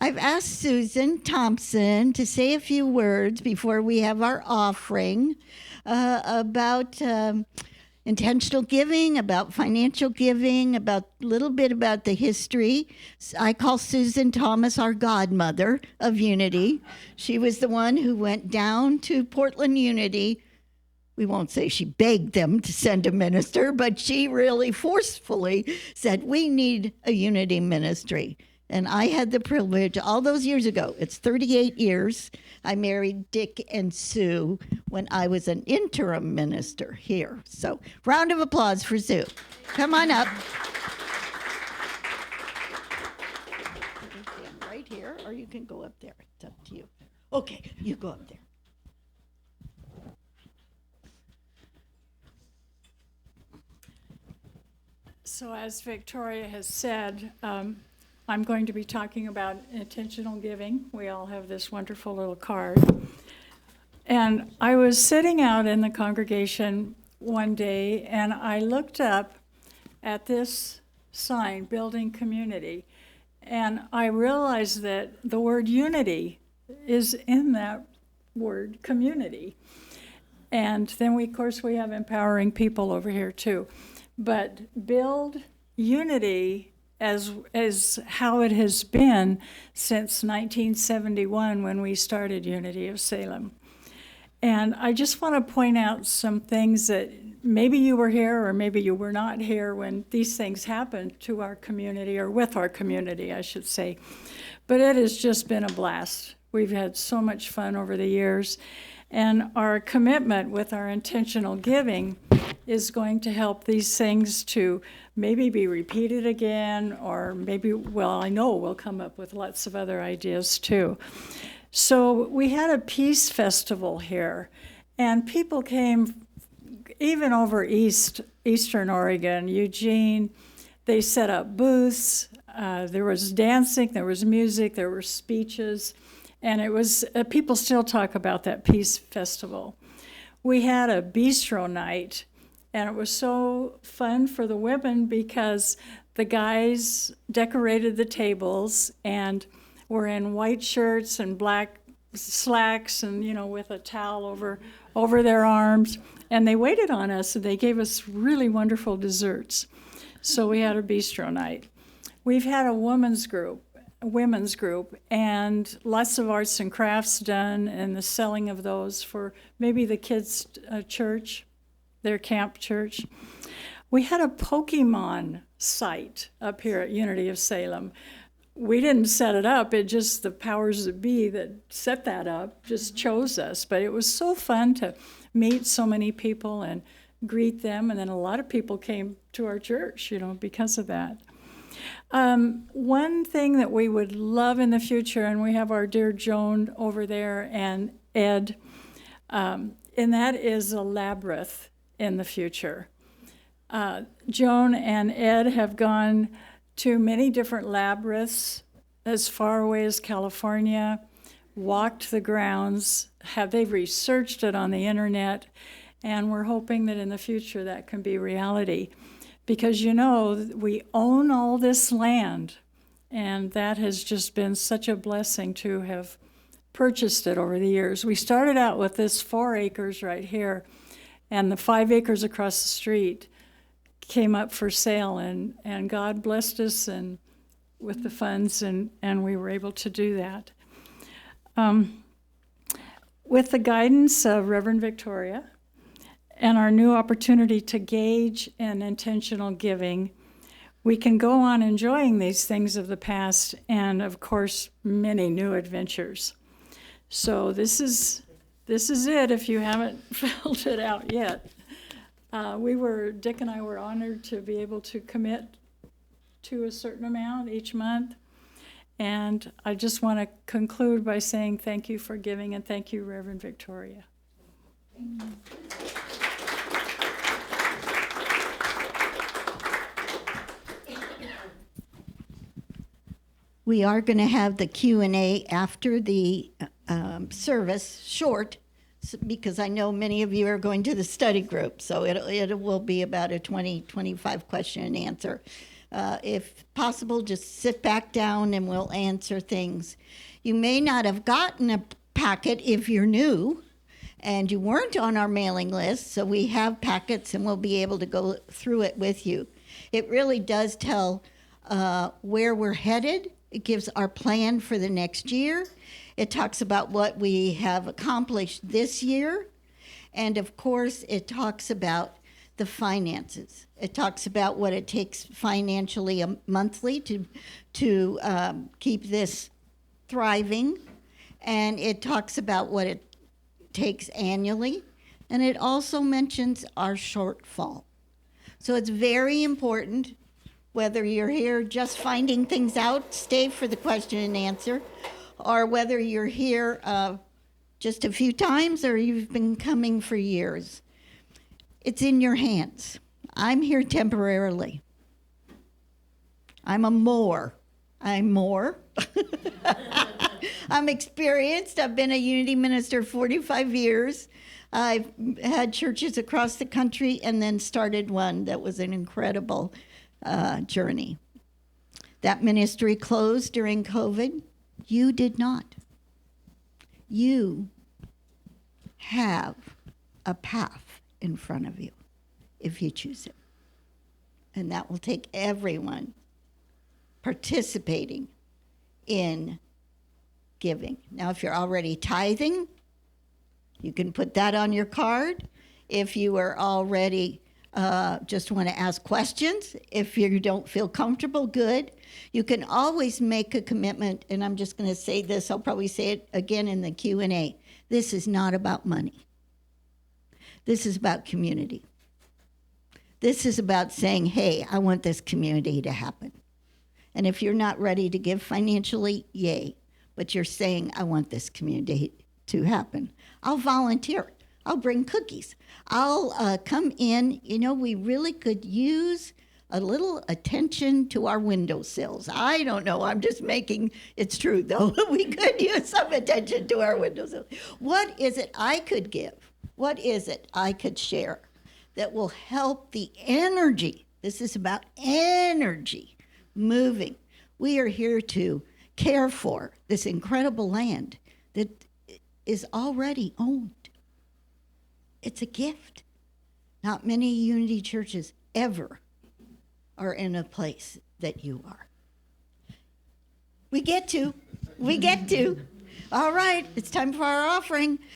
I've asked Susan Thompson to say a few words before we have our offering about intentional giving, about financial giving, about a little bit about the history. I call Susan Thomas our godmother of Unity. She was the one who went down to Portland Unity. We won't say she begged them to send a minister, but she really forcefully said, we need a Unity ministry. And I had the privilege all those years ago, it's 38 years, I married Dick and Sue when I was an interim minister here. So round of applause for Sue. Come on up. You can stand right here, or you can go up there. It's up to you. Okay, you go up there. So as Victoria has said, I'm going to be talking about intentional giving. We all have this wonderful little card. And I was sitting out in the congregation one day, and I looked up at this sign, Building Community, and I realized that the word unity is in that word, community. And then of course, we have empowering people over here too. But build unity as how it has been since 1971 when we started Unity of Salem. And I just want to point out some things that maybe you were here or maybe you were not here when these things happened to our community, or with our community, I should say. But it has just been a blast. We've had so much fun over the years. And our commitment with our intentional giving is going to help these things to maybe be repeated again, or maybe, well, I know we'll come up with lots of other ideas too. So we had a peace festival here, and people came even over Eastern Oregon, Eugene. They set up booths. There was dancing, there was music, there were speeches. And it was, people still talk about that Peace Festival. We had a bistro night, and it was so fun for the women because the guys decorated the tables and were in white shirts and black slacks and, with a towel over their arms. And they waited on us, and they gave us really wonderful desserts. So we had a bistro night. We've had a women's group, and lots of arts and crafts done, and the selling of those for maybe the kids' church, their camp church. We had a Pokemon site up here at Unity of Salem. We didn't set it up, it just the powers that be that set that up just chose us. But it was so fun to meet so many people and greet them, and then a lot of people came to our church, because of that. One thing that we would love in the future, and we have our dear Joan over there and Ed, and that is a labyrinth in the future. Joan and Ed have gone to many different labyrinths as far away as California, walked the grounds, they've researched it on the internet, and we're hoping that in the future that can be reality. Because we own all this land, and that has just been such a blessing to have purchased it over the years. We started out with this 4 acres right here, and the 5 acres across the street came up for sale, and God blessed us and with the funds, and we were able to do that. With the guidance of Reverend Victoria, and our new opportunity to gauge in intentional giving, we can go on enjoying these things of the past and, of course, many new adventures. So this is it if you haven't filled it out yet. Dick and I were honored to be able to commit to a certain amount each month. And I just want to conclude by saying thank you for giving, and thank you, Reverend Victoria. We are going to have the Q&A after the service, short, because I know many of you are going to the study group, so it will be about a 25 question and answer. If possible, just sit back down and we'll answer things. You may not have gotten a packet if you're new and you weren't on our mailing list, so we have packets and we'll be able to go through it with you. It really does tell where we're headed. It gives our plan for the next year. It talks about what we have accomplished this year. And of course, it talks about the finances. It talks about what it takes financially monthly to keep this thriving. And it talks about what it takes annually. And it also mentions our shortfall. So it's very important, whether you're here just finding things out, stay for the question and answer, or whether you're here just a few times or you've been coming for years. It's in your hands. I'm here temporarily. I'm more. I'm experienced. I've been a Unity minister 45 years. I've had churches across the country and then started one that was an incredible journey. That ministry closed during COVID. You did not. You have a path in front of you if you choose it. And that will take everyone participating in giving. Now, if you're already tithing, you can put that on your card. If you are already just want to ask questions, if you don't feel comfortable, good. You can always make a commitment, and I'm just going to say this, I'll probably say it again in the Q&A. This is not about money. This is about community. This is about saying, hey, I want this community to happen. And if you're not ready to give financially, yay. But you're saying, I want this community to happen. I'll volunteer. I'll bring cookies. I'll come in. You know, we really could use a little attention to our windowsills. I don't know. I'm just making, it's true though. We could use some attention to our windowsills. What is it I could give? What is it I could share that will help the energy? This is about energy moving. We are here to care for this incredible land that is already owned. It's a gift. Not many Unity churches ever are in a place that you are. We get to. All right, it's time for our offering.